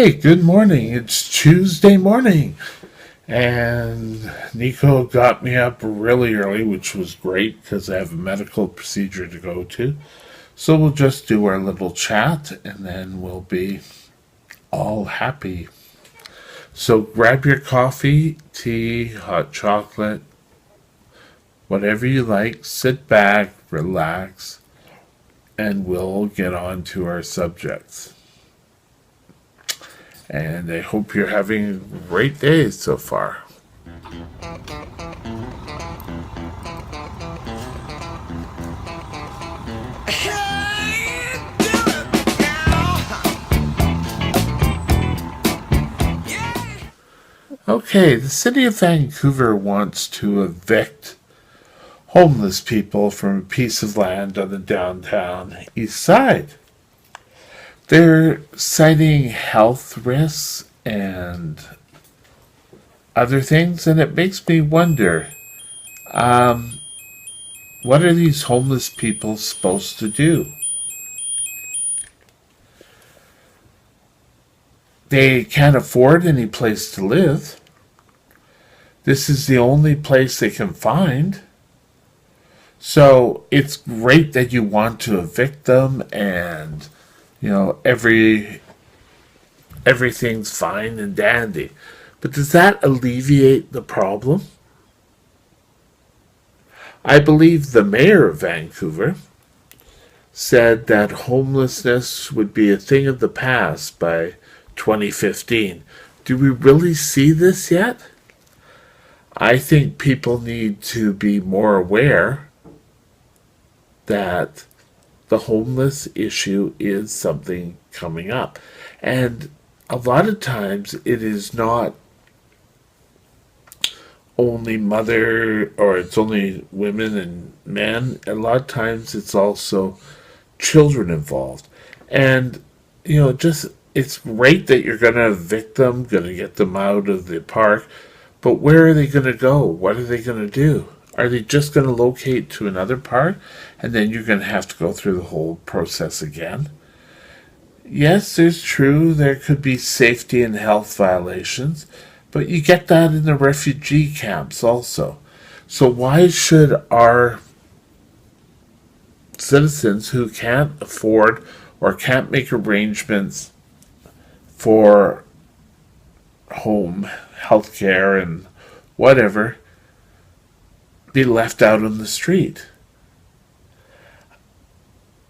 Hey, good morning. It's Tuesday morning. And Nico got me up really early, which was great because I have a medical procedure to go to. So we'll just do our little chat and then we'll be all happy. So grab your coffee, tea, hot chocolate, whatever you like. Sit back, relax, and we'll get on to our subjects. And I hope you're having a great day so far. Okay, the city of Vancouver wants to evict homeless people from a piece of land on the downtown east side. They're citing health risks and other things, and it makes me wonder, what are these homeless people supposed to do? They can't afford any place to live. This is the only place they can find. So it's great that you want to evict them and, everything's fine and dandy. But does that alleviate the problem? I believe the mayor of Vancouver said that homelessness would be a thing of the past by 2015. Do we really see this yet? I think people need to be more aware that the homeless issue is something coming up. And a lot of times it is not only it's only women and men. A lot of times it's also children involved. And, it's great that you're going to evict them, going to get them out of the park, but where are they going to go? What are they going to do? Are they just going to locate to another park and then you're going to have to go through the whole process again? Yes, there's true, there could be safety and health violations, but you get that in the refugee camps also. So why should our citizens who can't afford or can't make arrangements for home, health care, and whatever be left out on the street?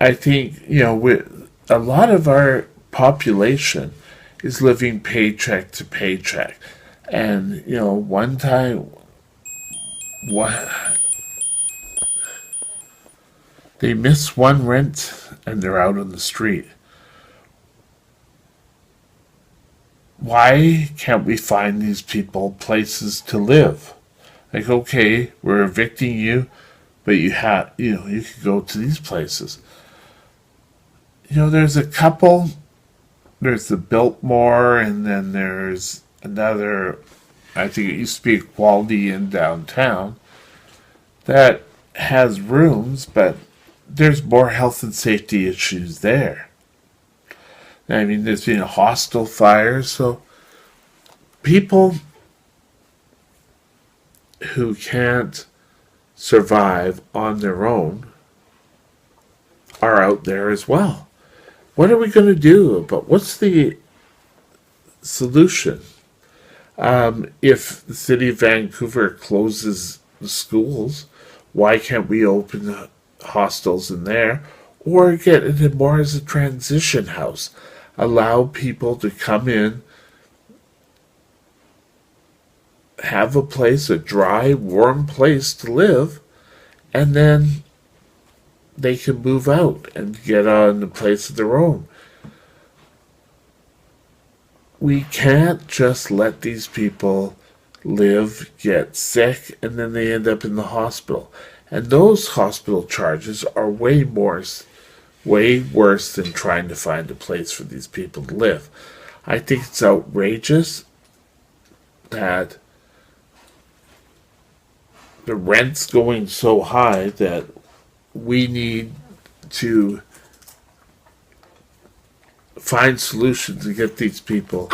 I think, a lot of our population is living paycheck to paycheck. And, one time, they miss one rent and they're out on the street. Why can't we find these people places to live? Like, okay, we're evicting you, but you could go to these places. There's a couple. There's the Biltmore, and then there's another, I think it used to be Equality in downtown, that has rooms, but there's more health and safety issues there. I mean, there's been a hostel fire, so people who can't survive on their own are out there as well. What are we going to do? But what's the solution? If the city of Vancouver closes the schools, why can't we open the hostels in there or get it more as a transition house? Allow people to come in, have a place, a dry, warm place to live, and then they can move out and get on a place of their own. We can't just let these people live, get sick, and then they end up in the hospital. And those hospital charges are way worse than trying to find a place for these people to live. I think it's outrageous that the rent's going so high that we need to find solutions to get these people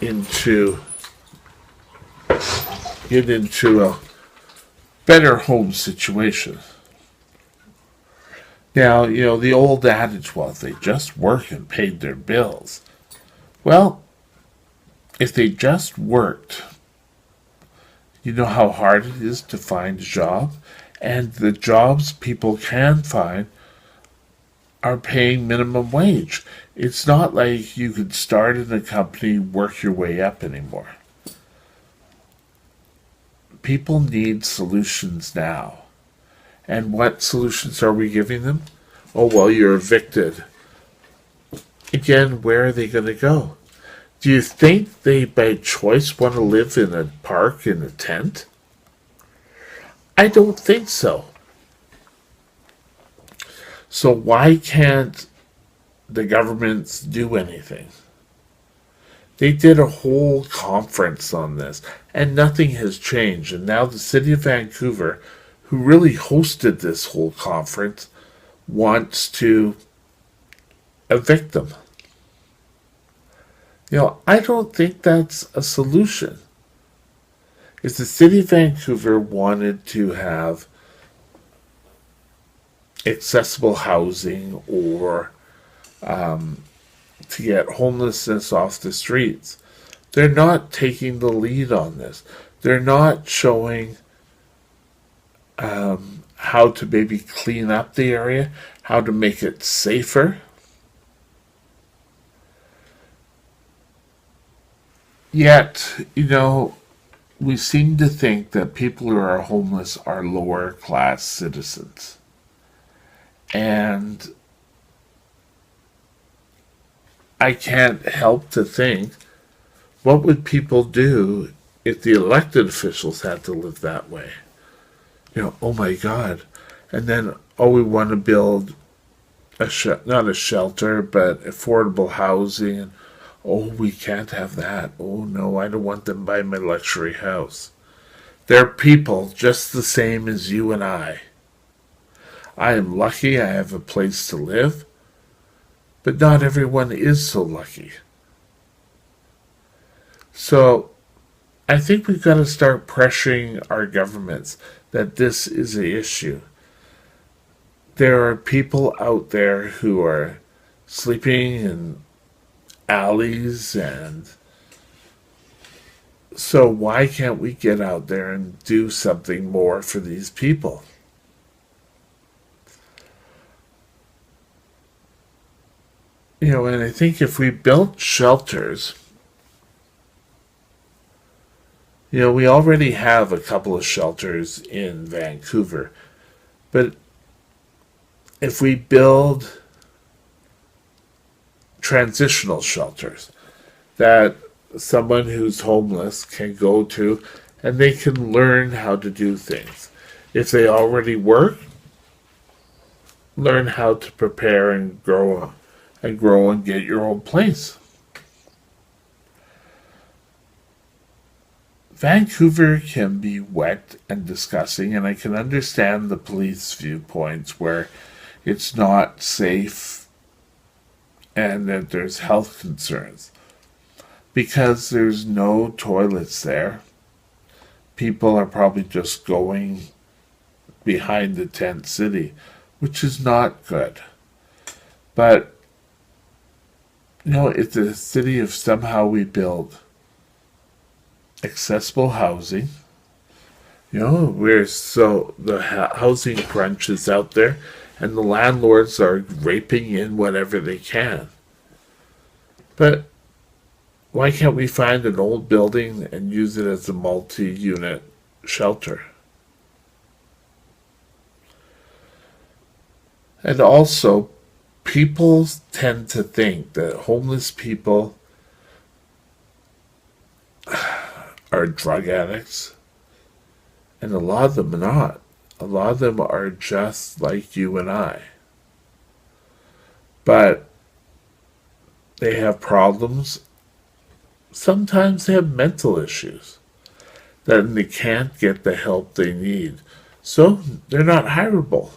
into a better home situation. Now, the old adage, well, if they just worked and paid their bills. Well, if they just worked, you know how hard it is to find a job? And the jobs people can find are paying minimum wage. It's not like you could start in a company, work your way up anymore. People need solutions now. And what solutions are we giving them? Oh, well, you're evicted. Again, where are they going to go? Do you think they, by choice, want to live in a park in a tent? I don't think so. So why can't the governments do anything? They did a whole conference on this, and nothing has changed. And now the city of Vancouver, who really hosted this whole conference, wants to evict them. I don't think that's a solution. If the city of Vancouver wanted to have accessible housing or to get homelessness off the streets, they're not taking the lead on this. They're not showing how to maybe clean up the area, how to make it safer. Yet, we seem to think that people who are homeless are lower class citizens. And I can't help to think, what would people do if the elected officials had to live that way? Oh my God. And then, we want to build not a shelter, but affordable housing. And, we can't have that. Oh no, I don't want them by my luxury house. They're people just the same as you and I. I am lucky I have a place to live, but not everyone is so lucky. So I think we've got to start pressuring our governments that this is an issue. There are people out there who are sleeping in alleys, and so why can't we get out there and do something more for these people? And I think if we built shelters, we already have a couple of shelters in Vancouver, but if we build transitional shelters that someone who's homeless can go to, and they can learn how to do things. If they already work, learn how to prepare and grow and get your own place. Vancouver can be wet and disgusting, and I can understand the police viewpoints where it's not safe and that there's health concerns. Because there's no toilets there, people are probably just going behind the tent city, which is not good. But, if the city of somehow we build accessible housing, the housing crunch is out there, and the landlords are raping in whatever they can. But why can't we find an old building and use it as a multi-unit shelter? And also, people tend to think that homeless people are drug addicts, and a lot of them are not. A lot of them are just like you and I. But they have problems. Sometimes they have mental issues. That they can't get the help they need. So they're not hireable.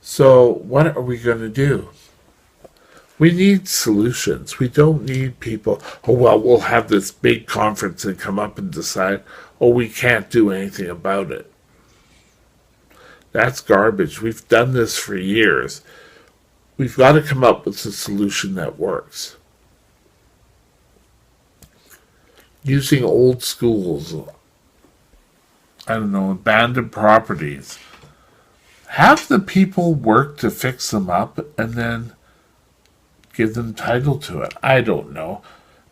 So what are we going to do? We need solutions. We don't need people, oh, well, we'll have this big conference and come up and decide, oh, we can't do anything about it. That's garbage. We've done this for years. We've got to come up with a solution that works. Using old schools, I don't know, abandoned properties. Have the people work to fix them up and then give them title to it. I don't know.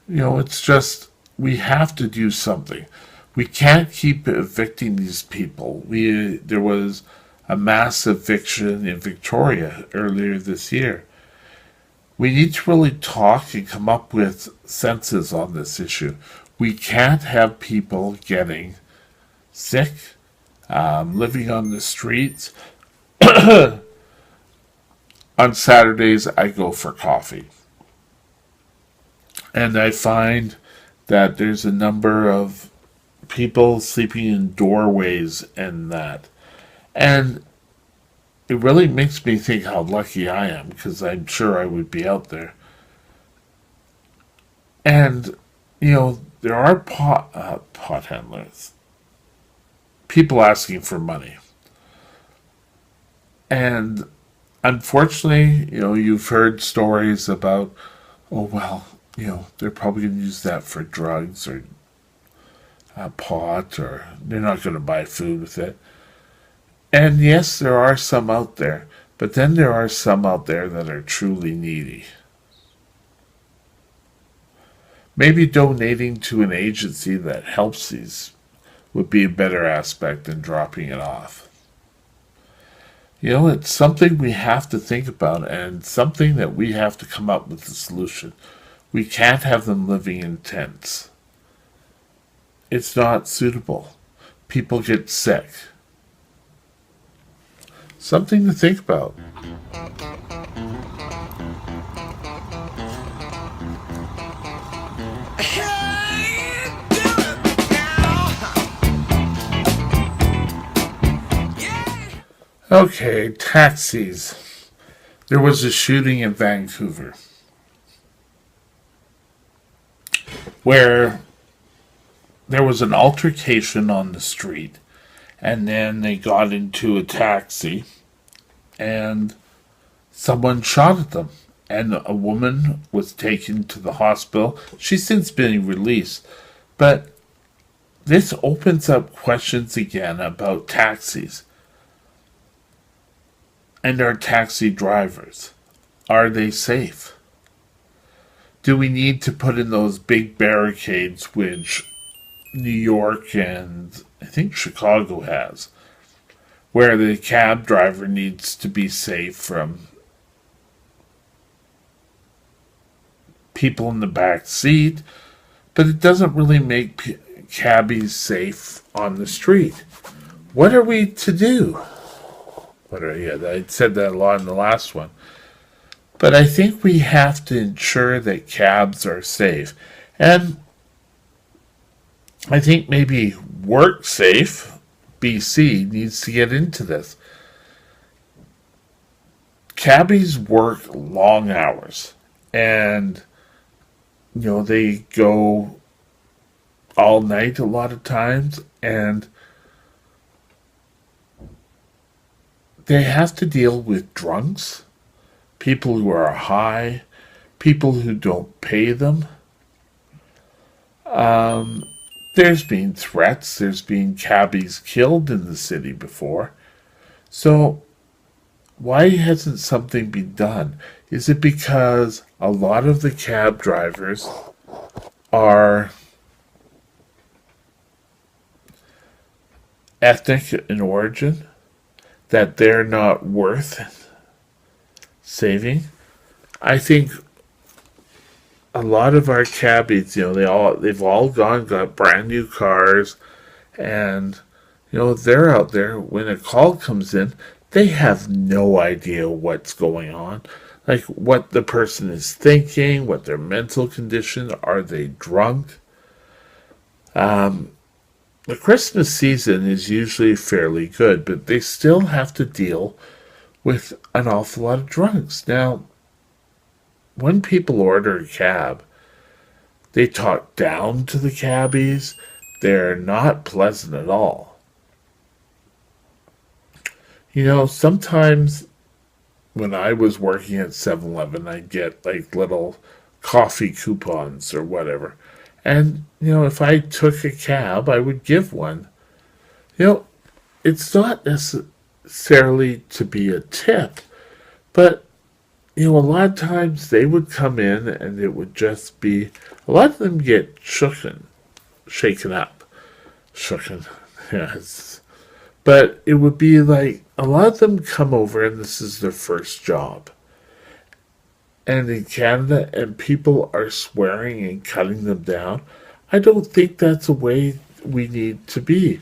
It's just we have to do something. We can't keep evicting these people. There was a mass eviction in Victoria earlier this year. We need to really talk and come up with senses on this issue. We can't have people getting sick, living on the streets. On Saturdays, I go for coffee. And I find that there's a number of people sleeping in doorways and that. And it really makes me think how lucky I am, because I'm sure I would be out there. And, there are pot handlers, people asking for money. And unfortunately, you've heard stories about, oh, well, they're probably going to use that for drugs or pot, or they're not going to buy food with it. And yes, there are some out there, but then there are some out there that are truly needy. Maybe donating to an agency that helps these would be a better aspect than dropping it off. It's something we have to think about and something that we have to come up with a solution. We can't have them living in tents. It's not suitable. People get sick. Something to think about. Okay, taxis. There was a shooting in Vancouver where there was an altercation on the street, and then they got into a taxi and someone shot at them, and a woman was taken to the hospital. She's since been released, but this opens up questions again about taxis and our taxi drivers. Are they safe? Do we need to put in those big barricades which New York and I think Chicago has, where the cab driver needs to be safe from people in the back seat, but it doesn't really make cabbies safe on the street? What are we to do? I said that a lot in the last one. But I think we have to ensure that cabs are safe. And I think maybe WorkSafe BC needs to get into this. Cabbies work long hours. And, they go all night a lot of times. And they have to deal with drunks, people who are high, people who don't pay them. There's been threats. There's been cabbies killed in the city before. So why hasn't something been done? Is it because a lot of the cab drivers are ethnic in origin, that they're not worth saving? I think a lot of our cabbies, they've all got brand new cars, and they're out there. When a call comes in, they have no idea what's going on, like what the person is thinking, what their mental condition. Are they drunk? The Christmas season is usually fairly good, but they still have to deal with an awful lot of drunks. Now, when people order a cab, they talk down to the cabbies. They're not pleasant at all. Sometimes when I was working at 7-Eleven, I'd get like little coffee coupons or whatever. And, if I took a cab, I would give one. You know, it's not necessarily to be a tip, but, a lot of times they would come in and it would just be, a lot of them get shaken up. Shooken, yes. But it would be like a lot of them come over and this is their first job. And in Canada, and people are swearing and cutting them down. I don't think that's a way we need to be.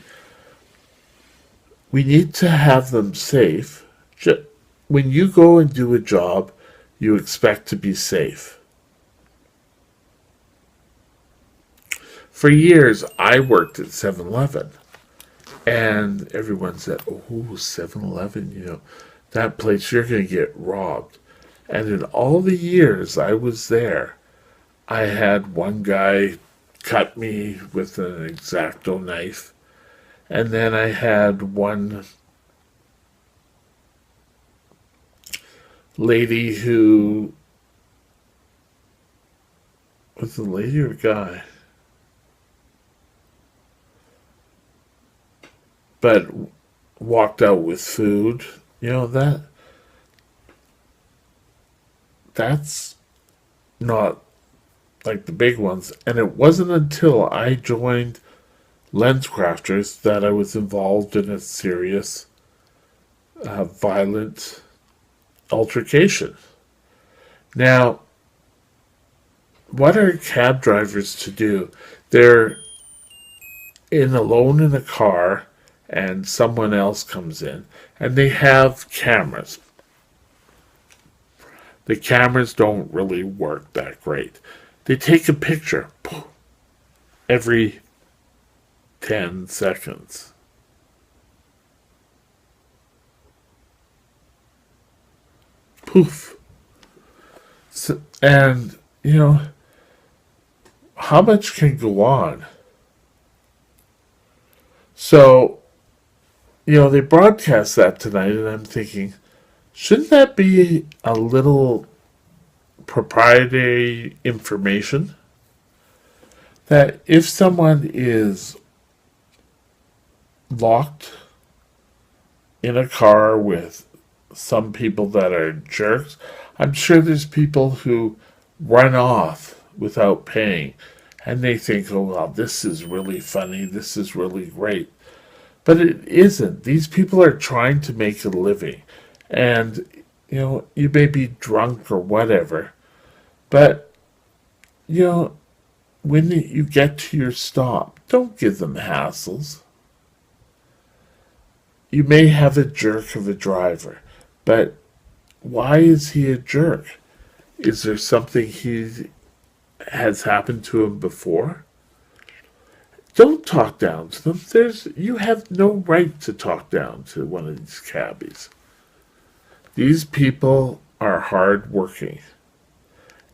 We need to have them safe. When you go and do a job, you expect to be safe. For years, I worked at 7-Eleven. And everyone said, oh, 7-Eleven, that place, you're going to get robbed. And in all the years I was there, I had one guy cut me with an X-Acto knife. And then I had one lady who... Was it a lady or a guy? But walked out with food. That's not like the big ones. And it wasn't until I joined LensCrafters that I was involved in a serious, violent altercation. Now, what are cab drivers to do? They're alone in a car and someone else comes in and they have cameras. The cameras don't really work that great. They take a picture every 10 seconds. Poof. So, and, how much can go on? So, they broadcast that tonight, and I'm thinking, shouldn't that be a little proprietary information? That if someone is locked in a car with some people that are jerks, I'm sure there's people who run off without paying, and they think, oh, well, this is really funny, this is really great. But it isn't. These people are trying to make a living. And, you may be drunk or whatever. But, when you get to your stop, don't give them hassles. You may have a jerk of a driver. But why is he a jerk? Is there something he has happened to him before? Don't talk down to them. You have no right to talk down to one of these cabbies. These people are hard working.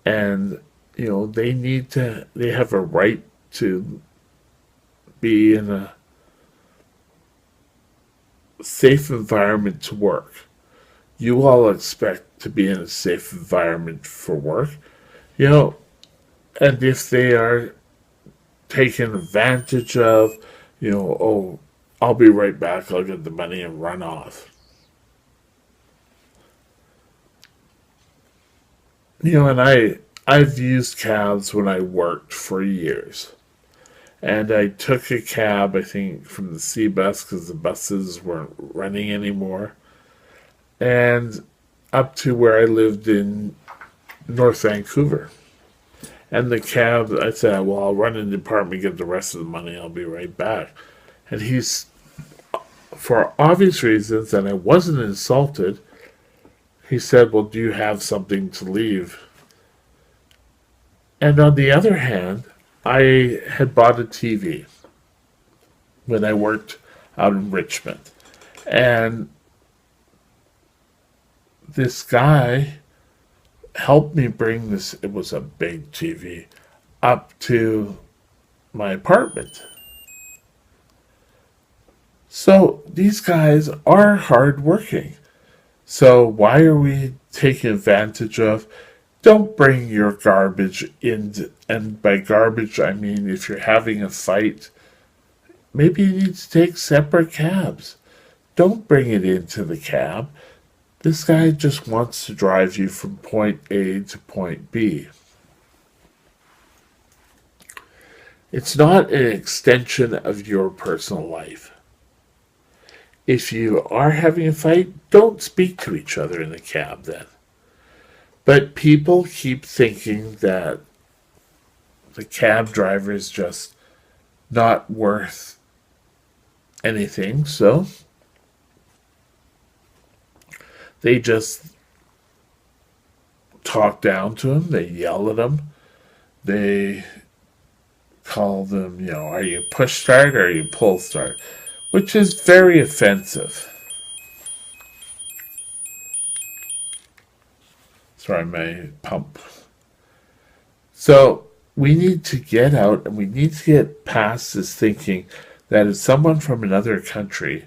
And, they have a right to be in a safe environment to work. You all expect to be in a safe environment for work. And if they are taken advantage of, oh, I'll be right back, I'll get the money and run off. And I've used cabs when I worked for years. And I took a cab, I think, from the C bus because the buses weren't running anymore. And up to where I lived in North Vancouver. And the cab, I said, well, I'll run in the apartment, get the rest of the money, I'll be right back. And he's, for obvious reasons, and I wasn't insulted, he said, well, do you have something to leave? And on the other hand, I had bought a TV when I worked out in Richmond. And this guy help me bring this, it was a big TV, up to my apartment. So these guys are hardworking. So why are we taking advantage of? Don't bring your garbage in, and by garbage I mean if you're having a fight, maybe you need to take separate cabs. Don't bring it into the cab. This guy just wants to drive you from point A to point B. It's not an extension of your personal life. If you are having a fight, don't speak to each other in the cab then. But people keep thinking that the cab driver is just not worth anything, so they just talk down to him, they yell at him, they call them, are you push start or are you pull start? Which is very offensive. Sorry, my pump. So we need to get out and we need to get past this thinking that if someone from another country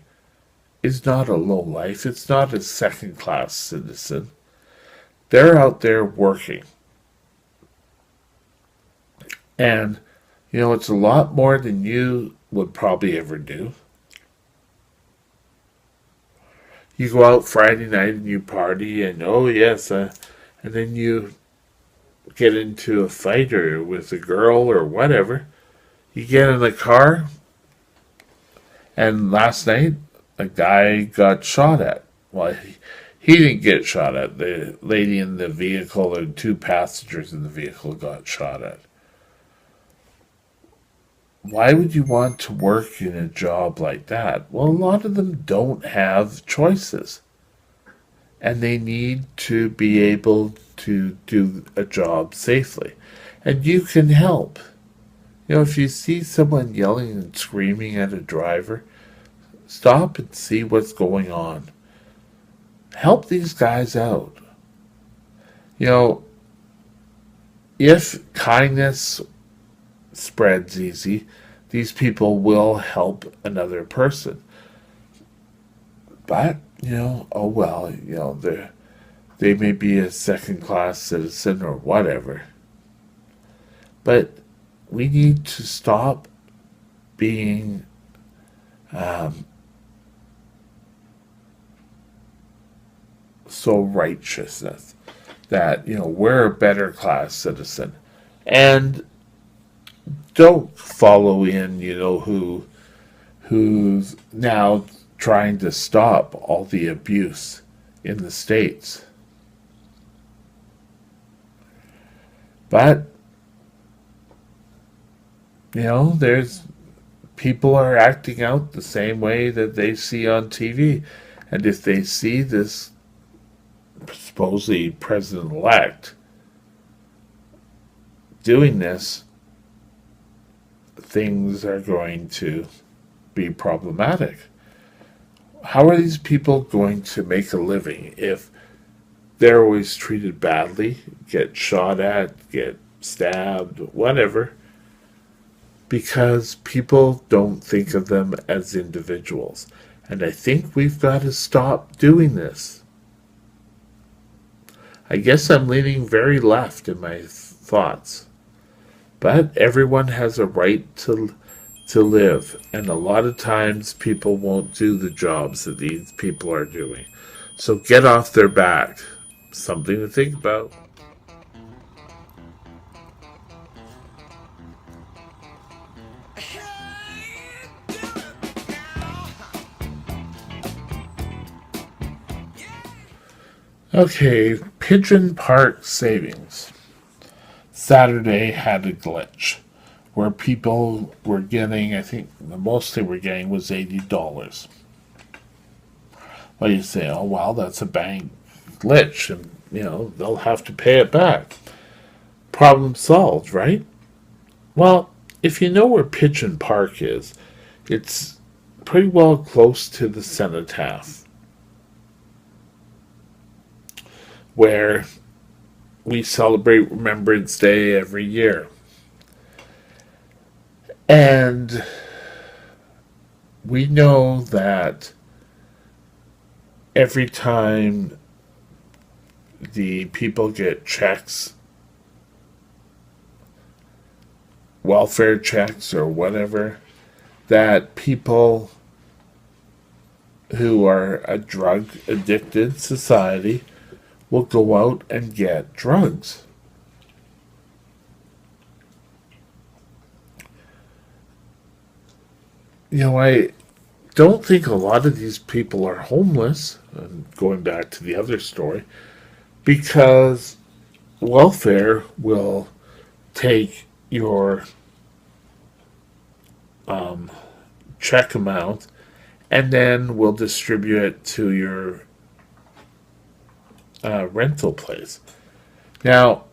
is not a lowlife, it's not a second class citizen. They're out there working. And, it's a lot more than you would probably ever do. You go out Friday night and you party, and oh, yes, and then you get into a fight or with a girl or whatever. You get in the car, and last night a guy got shot at. Well, he didn't get shot at. The lady in the vehicle and two passengers in the vehicle got shot at. Why would you want to work in a job like that? Well, a lot of them don't have choices. And they need to be able to do a job safely. And you can help. If you see someone yelling and screaming at a driver, stop and see what's going on. Help these guys out. If kindness spreads easy, these people will help another person. But, oh well, they may be a second class citizen or whatever. But we need to stop being so righteousness that, we're a better class citizen. And don't follow in, who's now trying to stop all the abuse in the States. But, there's people are acting out the same way that they see on TV. And if they see this supposedly president-elect doing this, things are going to be problematic. How are these people going to make a living if they're always treated badly, get shot at, get stabbed, whatever, because people don't think of them as individuals? And I think we've got to stop doing this. I guess I'm leaning very left in my thoughts. But everyone has a right to live, and a lot of times people won't do the jobs that these people are doing. So get off their back. Something to think about. Okay, Pigeon Park savings. Saturday had a glitch where people were getting, I think the most they were getting was $80. Well, you say, oh, well, that's a bank glitch, and, they'll have to pay it back. Problem solved, right? Well, if you know where Pigeon Park is, it's pretty well close to the cenotaph, where we celebrate Remembrance Day every year. And we know that every time the people get checks, welfare checks or whatever, that people who are a drug addicted society will go out and get drugs. I don't think a lot of these people are homeless, and going back to the other story, because welfare will take your check amount and then will distribute it to your rental place. Now,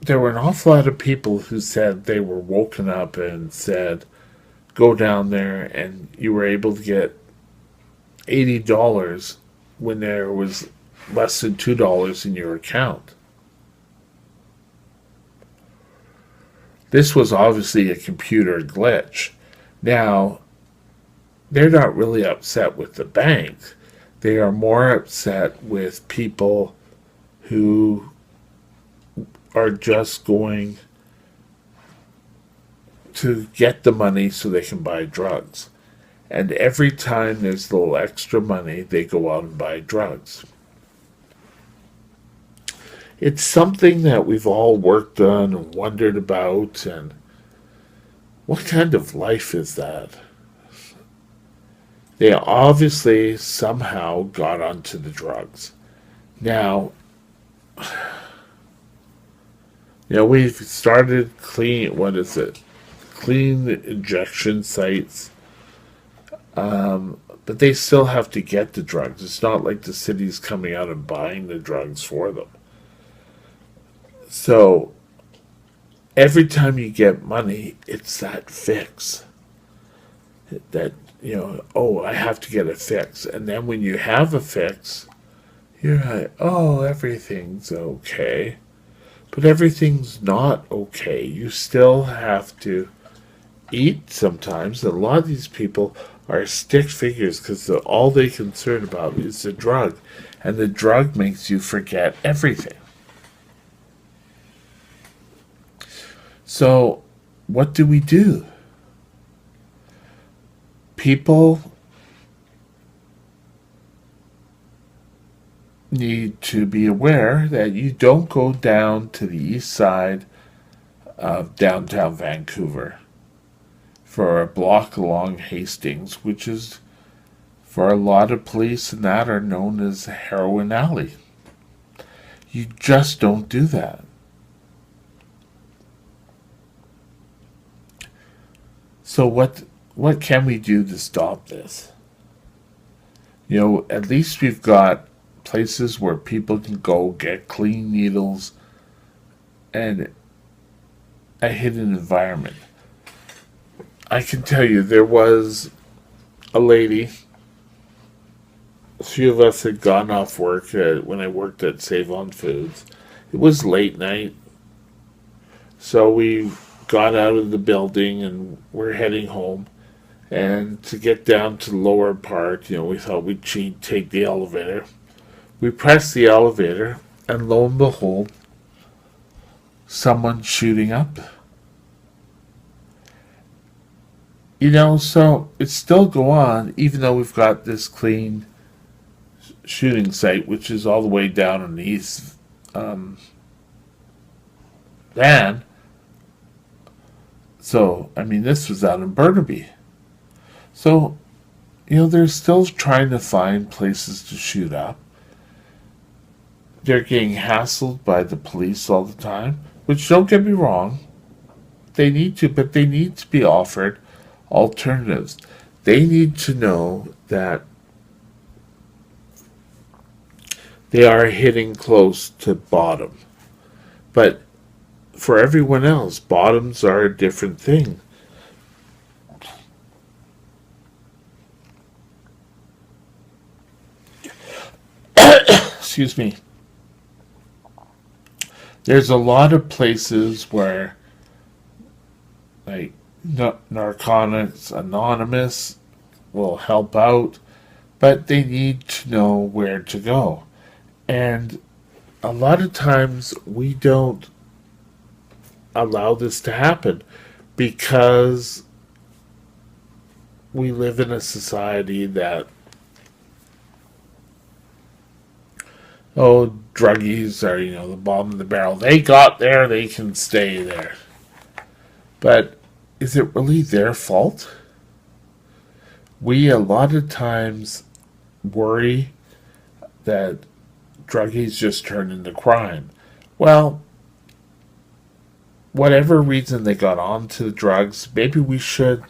there were an awful lot of people who said they were woken up and said, go down there, and you were able to get $80 when there was less than $2 in your account. This was obviously a computer glitch. Now, they're not really upset with the bank. They are more upset with people who are just going to get the money so they can buy drugs. And every time there's a little extra money, they go out and buy drugs. It's something that we've all worked on and wondered about, and what kind of life is that? They obviously somehow got onto the drugs. Now, we've started clean injection sites, but they still have to get the drugs. It's not like the city's coming out and buying the drugs for them. So every time you get money, it's that fix. That, oh, I have to get a fix. And then when you have a fix, you're like, oh, everything's okay. But everything's not okay. You still have to eat sometimes. A lot of these people are stick figures because all they concern about is the drug. And the drug makes you forget everything. So, what do we do? People need to be aware that you don't go down to the east side of downtown Vancouver for a block along Hastings, which is, for a lot of police and that, are known as Heroin Alley. You just don't do that. So what can we do to stop this? At least we've got places where people can go get clean needles and a hidden environment. I can tell you, there was a lady. A few of us had gone off work when I worked at Save On Foods. It was late night, so we got out of the building and we're heading home. And to get down to the lower part, we thought we'd take the elevator. We pressed the elevator, and lo and behold, someone's shooting up. So it still go on, even though we've got this clean shooting site, which is all the way down in the east van. So, this was out in Burnaby. So, they're still trying to find places to shoot up. They're getting hassled by the police all the time, which, don't get me wrong, they need to, but they need to be offered alternatives. They need to know that they are hitting close to bottom. But for everyone else, bottoms are a different thing. Excuse me. There's a lot of places where, like, Narcotics Anonymous will help out, but they need to know where to go. And a lot of times we don't allow this to happen because we live in a society that, oh, druggies are, the bottom of the barrel. They got there, they can stay there. But is it really their fault? We a lot of times worry that druggies just turn into crime. Well, whatever reason they got onto the drugs, maybe we should,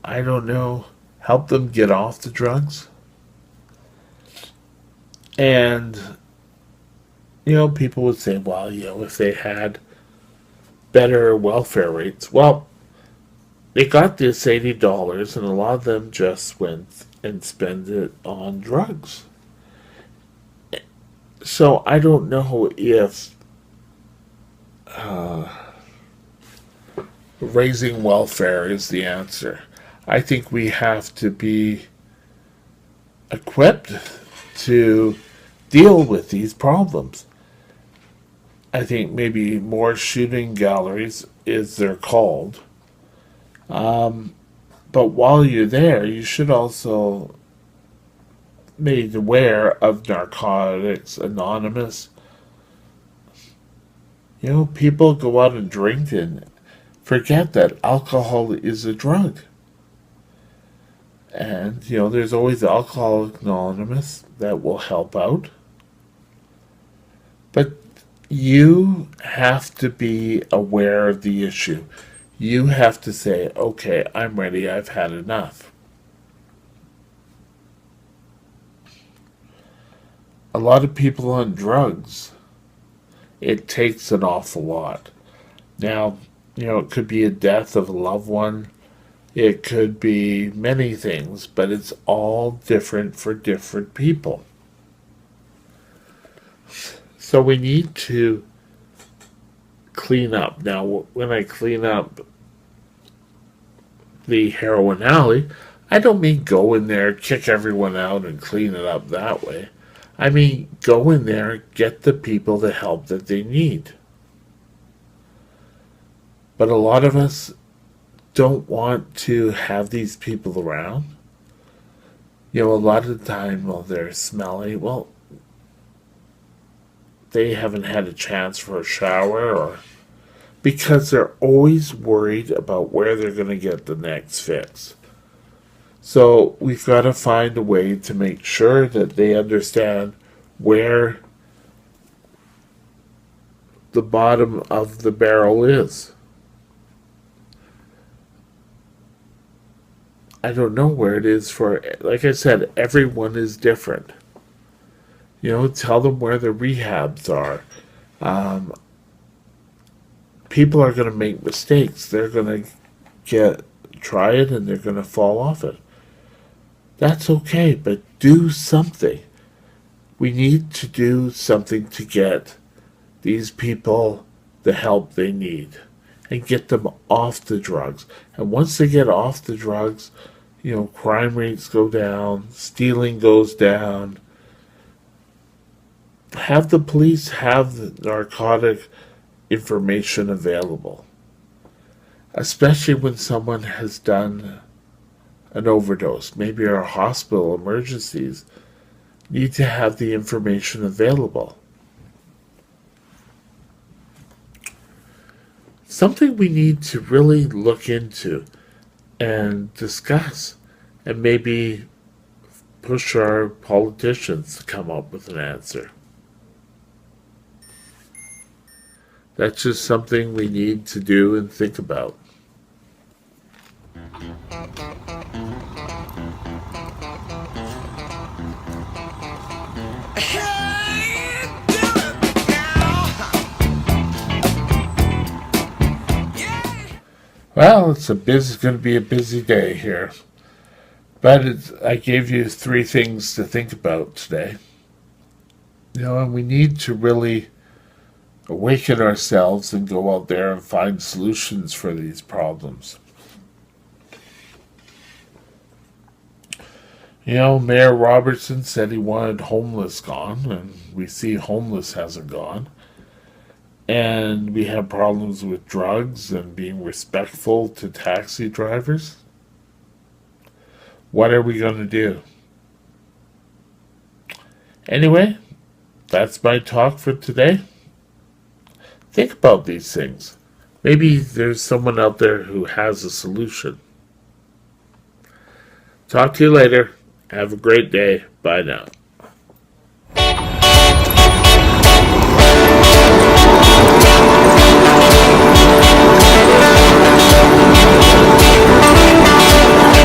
I don't know, help them get off the drugs. And, people would say, well, if they had better welfare rates, well, they got this $80 and a lot of them just went and spent it on drugs. So I don't know if raising welfare is the answer. I think we have to be equipped to deal with these problems. I think maybe more shooting galleries, as they're called. But while you're there, you should also made aware of Narcotics Anonymous. People go out and drink and forget that alcohol is a drug. And, there's always Alcoholics Anonymous that will help out. But you have to be aware of the issue. You have to say, okay, I'm ready, I've had enough. A lot of people on drugs, it takes an awful lot. Now, it could be a death of a loved one. It could be many things, but it's all different for different people. So we need to clean up. Now, when I clean up the heroin alley, I don't mean go in there, kick everyone out, and clean it up that way. I mean, go in there, get the people the help that they need. But a lot of us don't want to have these people around. A lot of the time, well, they're smelly. Well, they haven't had a chance for a shower, or because they're always worried about where they're going to get the next fix. So we've got to find a way to make sure that they understand where the bottom of the barrel is. I don't know where it is for, like I said, everyone is different. Tell them where the rehabs are. People are going to make mistakes. They're going to try it and they're going to fall off it. That's okay, but do something. We need to do something to get these people the help they need and get them off the drugs. And once they get off the drugs, crime rates go down, stealing goes down. Have the police have the narcotic information available, especially when someone has done an overdose. Maybe our hospital emergencies need to have the information available. Something we need to really look into and discuss, and maybe push our politicians to come up with an answer. That's just something we need to do and think about. Well, it's going to be a busy day here. But I gave you 3 things to think about today. And we need to really awaken ourselves and go out there and find solutions for these problems. You know, Mayor Robertson said he wanted homeless gone, and we see homeless hasn't gone. And we have problems with drugs and being respectful to taxi drivers. What are we going to do? Anyway, that's my talk for today. Think about these things. Maybe there's someone out there who has a solution. Talk to you later. Have a great day. Bye now.